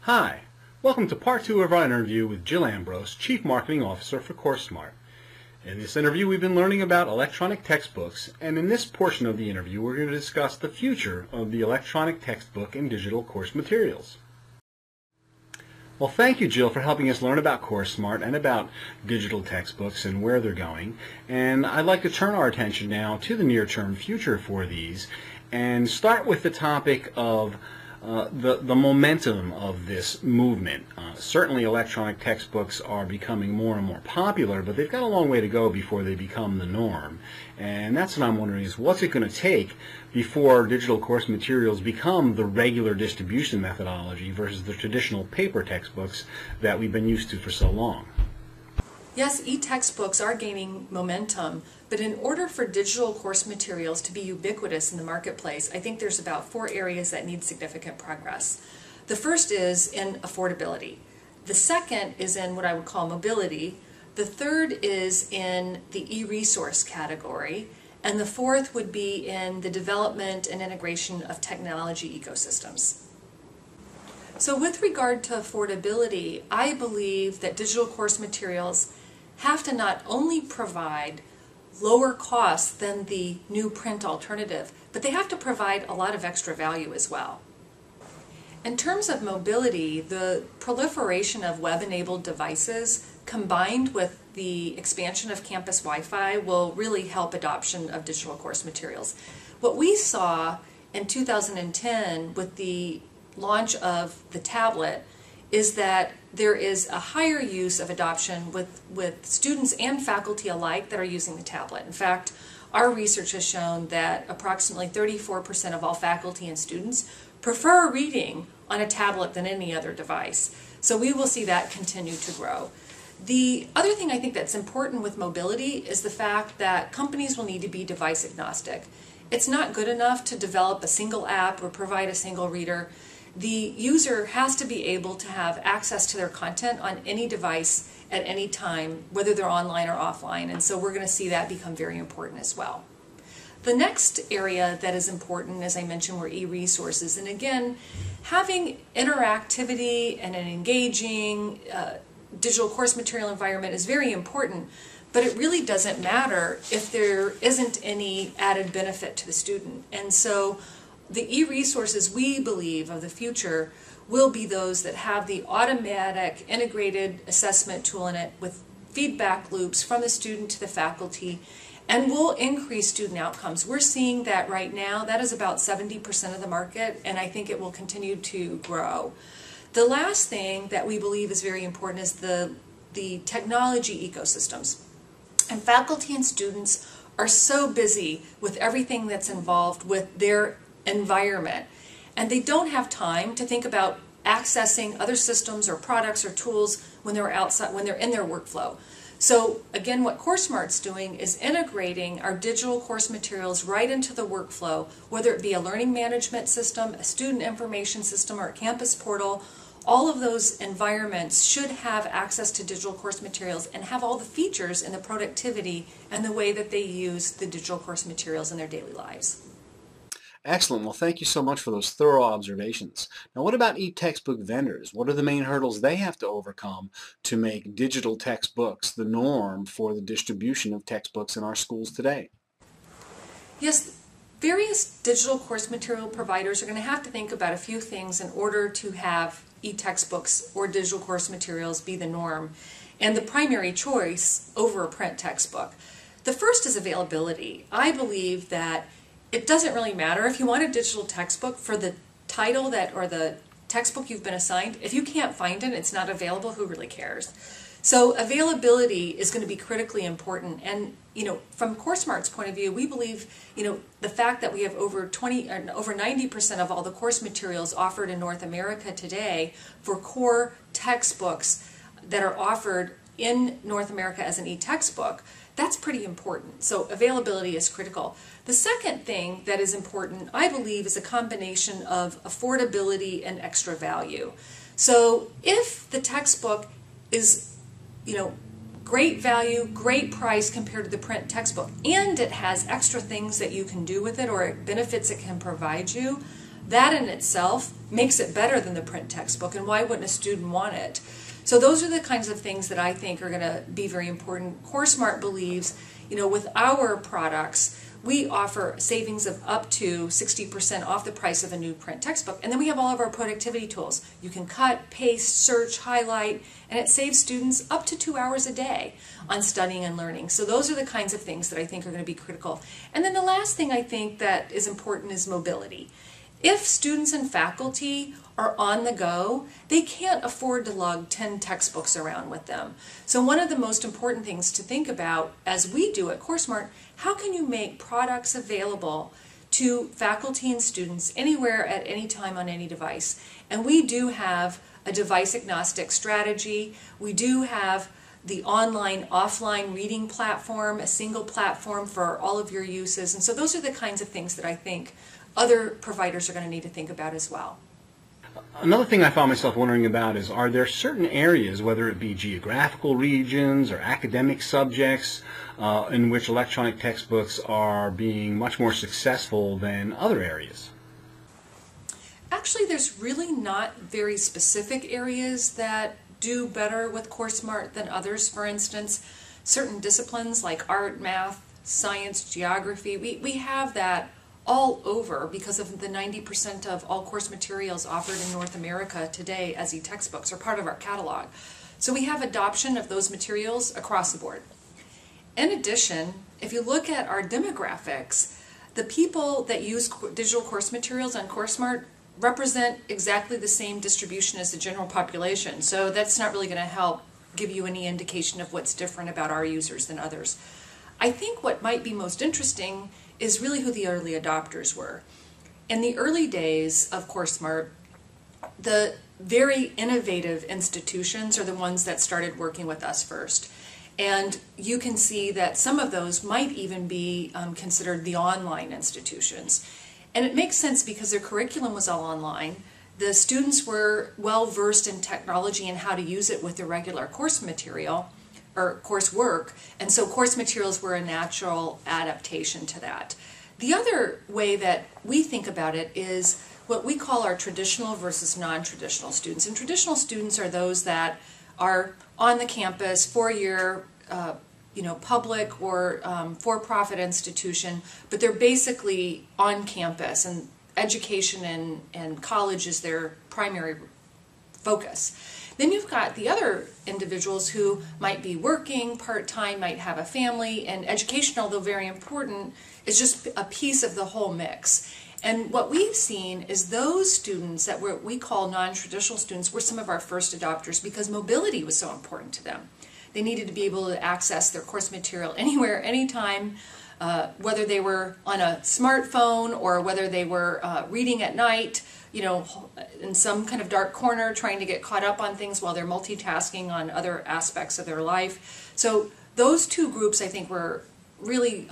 Hi, welcome to part 2 of our interview with Jill Ambrose, Chief Marketing Officer for CourseSmart. In this interview we've been learning about electronic textbooks, and in this portion of the interview we're going to discuss the future of the electronic textbook and digital course materials. Well, thank you, Jill, for helping us learn about CourseSmart and about digital textbooks and where they're going. And I'd like to turn our attention now to the near-term future for these and start with the topic of the momentum of this movement. Certainly electronic textbooks are becoming more and more popular, but they've got a long way to go before they become the norm. And that's what I'm wondering is, what's it going to take before digital course materials become the regular distribution methodology versus the traditional paper textbooks that we've been used to for so long? Yes, e-textbooks are gaining momentum, but in order for digital course materials to be ubiquitous in the marketplace, I think there's about 4 areas that need significant progress. The first is in affordability. The second is in what I would call mobility. The third is in the e-resource category. And the fourth would be in the development and integration of technology ecosystems. So with regard to affordability, I believe that digital course materials have to not only provide lower costs than the new print alternative, but they have to provide a lot of extra value as well. In terms of mobility, the proliferation of web-enabled devices combined with the expansion of campus Wi-Fi will really help adoption of digital course materials. What we saw in 2010 with the launch of the tablet is that there is a higher use of adoption with students and faculty alike that are using the tablet. In fact, our research has shown that approximately 34% of all faculty and students prefer reading on a tablet than any other device. So we will see that continue to grow. The other thing I think that's important with mobility is the fact that companies will need to be device agnostic. It's not good enough to develop a single app or provide a single reader. The user has to be able to have access to their content on any device at any time, whether they're online or offline, and so we're going to see that become very important as well. The next area that is important, as I mentioned, were e-resources, and again, having interactivity and an engaging digital course material environment is very important, but it really doesn't matter if there isn't any added benefit to the student. And so the e-resources we believe of the future will be those that have the automatic integrated assessment tool in it with feedback loops from the student to the faculty, and will increase student outcomes. We're seeing that right now. That is about 70% of the market, and I think it will continue to grow. The last thing that we believe is very important is the technology ecosystems. And faculty and students are so busy with everything that's involved with their environment, and they don't have time to think about accessing other systems or products or tools when they're outside, when they're in their workflow. So again, what CourseSmart's doing is integrating our digital course materials right into the workflow, whether it be a learning management system, a student information system, or a campus portal. All of those environments should have access to digital course materials and have all the features and the productivity and the way that they use the digital course materials in their daily lives. Excellent. Well, thank you so much for those thorough observations. Now, what about e-textbook vendors? What are the main hurdles they have to overcome to make digital textbooks the norm for the distribution of textbooks in our schools today? Yes, various digital course material providers are going to have to think about a few things in order to have e-textbooks or digital course materials be the norm and the primary choice over a print textbook. The first is availability. I believe that it doesn't really matter if you want a digital textbook for the title or the textbook you've been assigned. If you can't find it, it's not available, who really cares? So availability is going to be critically important. And from CourseSmart's point of view, we believe the fact that we have over 90% of all the course materials offered in North America today for core textbooks that are offered in North America as an e-textbook, that's pretty important. So availability is critical. The second thing that is important, I believe, is a combination of affordability and extra value. So if the textbook is, great value, great price compared to the print textbook, and it has extra things that you can do with it or benefits it can provide you, that in itself makes it better than the print textbook, and why wouldn't a student want it? So those are the kinds of things that I think are going to be very important. CourseSmart believes, with our products, we offer savings of up to 60% off the price of a new print textbook. And then we have all of our productivity tools. You can cut, paste, search, highlight, and it saves students up to 2 hours a day on studying and learning. So those are the kinds of things that I think are going to be critical. And then the last thing I think that is important is mobility. If students and faculty are on the go, they can't afford to lug 10 textbooks around with them. So one of the most important things to think about, as we do at CourseSmart, how can you make products available to faculty and students anywhere at any time on any device? And we do have a device agnostic strategy. We do have the online, offline reading platform, a single platform for all of your uses. And so those are the kinds of things that I think other providers are going to need to think about as well. Another thing I found myself wondering about is, are there certain areas, whether it be geographical regions or academic subjects, in which electronic textbooks are being much more successful than other areas? Actually, there's really not very specific areas that do better with CourseSmart than others. For instance, certain disciplines like art, math, science, geography, we have that all over because of the 90% of all course materials offered in North America today as e-textbooks are part of our catalog. So we have adoption of those materials across the board. In addition, if you look at our demographics, the people that use digital course materials on CourseSmart represent exactly the same distribution as the general population. So that's not really going to help give you any indication of what's different about our users than others. I think what might be most interesting is really who the early adopters were. In the early days of CourseSmart, the very innovative institutions are the ones that started working with us first. And you can see that some of those might even be considered the online institutions. And it makes sense because their curriculum was all online. The students were well versed in technology and how to use it with the regular course material or coursework, and so course materials were a natural adaptation to that. The other way that we think about it is what we call our traditional versus non-traditional students. And traditional students are those that are on the campus, four-year, public or for-profit institution, but they're basically on campus, and education and college is their primary focus. Then you've got the other individuals who might be working part-time, might have a family, and education, although very important, is just a piece of the whole mix. And what we've seen is those students that we call non-traditional students were some of our first adopters because mobility was so important to them. They needed to be able to access their course material anywhere, anytime, whether they were on a smartphone or whether they were reading at night, in some kind of dark corner trying to get caught up on things while they're multitasking on other aspects of their life. So those two groups, I think, were really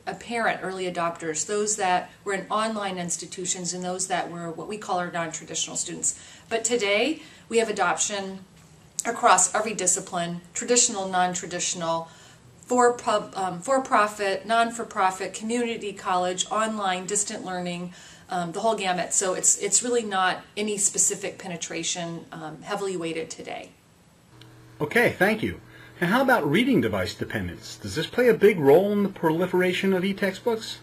apparent early adopters, those that were in online institutions and those that were what we call our non-traditional students. But today, we have adoption across every discipline, traditional, non-traditional, for-profit, non-for-profit, community college, online, distant learning, the whole gamut. So it's really not any specific penetration heavily weighted today. Okay, thank you. And how about reading device dependence? Does this play a big role in the proliferation of e-textbooks?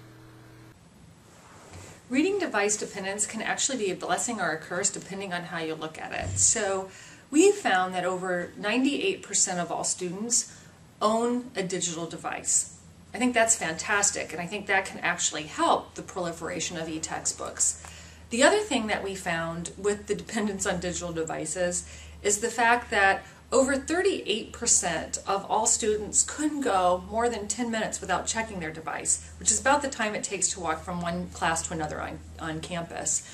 Reading device dependence can actually be a blessing or a curse depending on how you look at it. So we found that over 98% of all students own a digital device. I think that's fantastic, and I think that can actually help the proliferation of e-textbooks. The other thing that we found with the dependence on digital devices is the fact that over 38% of all students couldn't go more than 10 minutes without checking their device, which is about the time it takes to walk from one class to another on campus.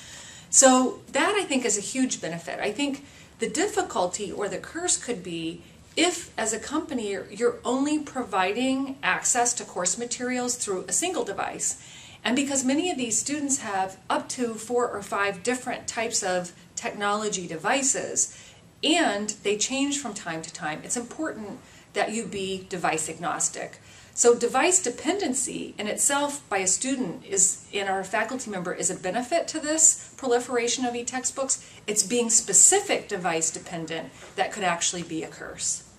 So that, I think, is a huge benefit. I think the difficulty or the curse could be if, as a company, you're only providing access to course materials through a single device. And because many of these students have up to 4 or 5 different types of technology devices, and they change from time to time, it's important that you be device agnostic. So device dependency in itself by a student and our faculty member is a benefit to this proliferation of e-textbooks. It's being specific device dependent that could actually be a curse.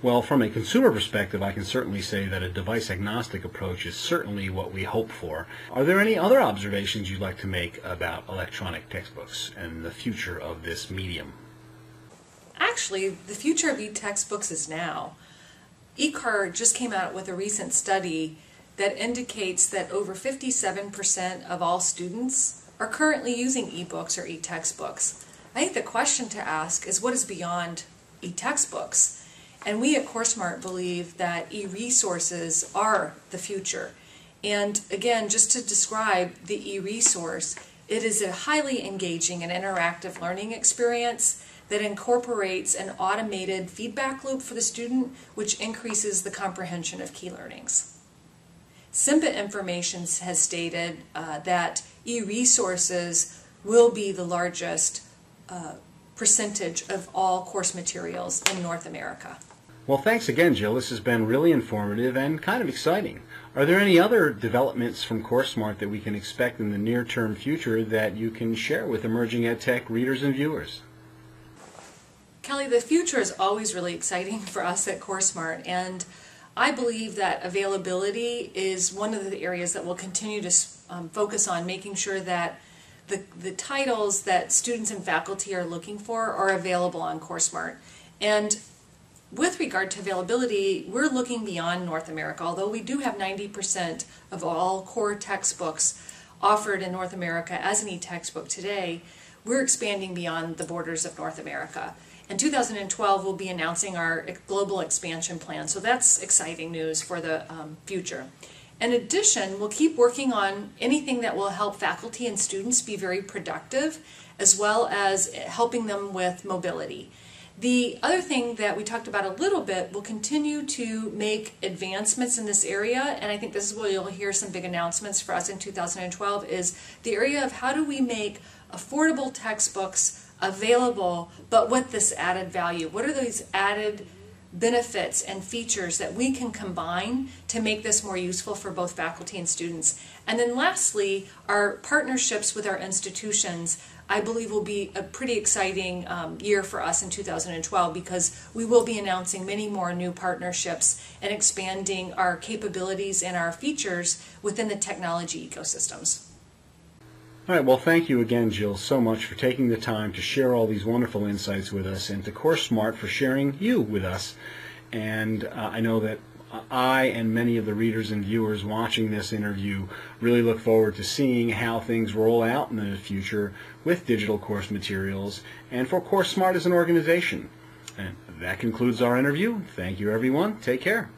Well, from a consumer perspective, I can certainly say that a device-agnostic approach is certainly what we hope for. Are there any other observations you'd like to make about electronic textbooks and the future of this medium? Actually, the future of e-textbooks is now. eCar just came out with a recent study that indicates that over 57% of all students are currently using e-books or e-textbooks. I think the question to ask is, what is beyond e-textbooks? And we at CourseSmart believe that e-resources are the future. And again, just to describe the e-resource, it is a highly engaging and interactive learning experience that incorporates an automated feedback loop for the student, which increases the comprehension of key learnings. Simpa Information has stated that e-resources will be the largest percentage of all course materials in North America. Well, thanks again, Jill. This has been really informative and kind of exciting. Are there any other developments from CourseSmart that we can expect in the near-term future that you can share with emerging EdTech readers and viewers? Kelly, the future is always really exciting for us at CourseSmart, and I believe that availability is one of the areas that we'll continue to focus on, making sure that the titles that students and faculty are looking for are available on CourseSmart. And with regard to availability, we're looking beyond North America. Although we do have 90% of all core textbooks offered in North America as an e-textbook today, we're expanding beyond the borders of North America. In 2012, we'll be announcing our global expansion plan, so that's exciting news for the future. In addition, we'll keep working on anything that will help faculty and students be very productive, as well as helping them with mobility. The other thing that we talked about a little bit, we'll continue to make advancements in this area, and I think this is where you'll hear some big announcements for us in 2012, is the area of how do we make affordable textbooks available, but with this added value. What are those added benefits and features that we can combine to make this more useful for both faculty and students? And then lastly, our partnerships with our institutions, I believe, will be a pretty exciting year for us in 2012, because we will be announcing many more new partnerships and expanding our capabilities and our features within the technology ecosystems. All right, well, thank you again, Jill, so much for taking the time to share all these wonderful insights with us, and to CourseSmart for sharing you with us. And I know that I and many of the readers and viewers watching this interview really look forward to seeing how things roll out in the future with digital course materials and for CourseSmart as an organization. And that concludes our interview. Thank you, everyone. Take care.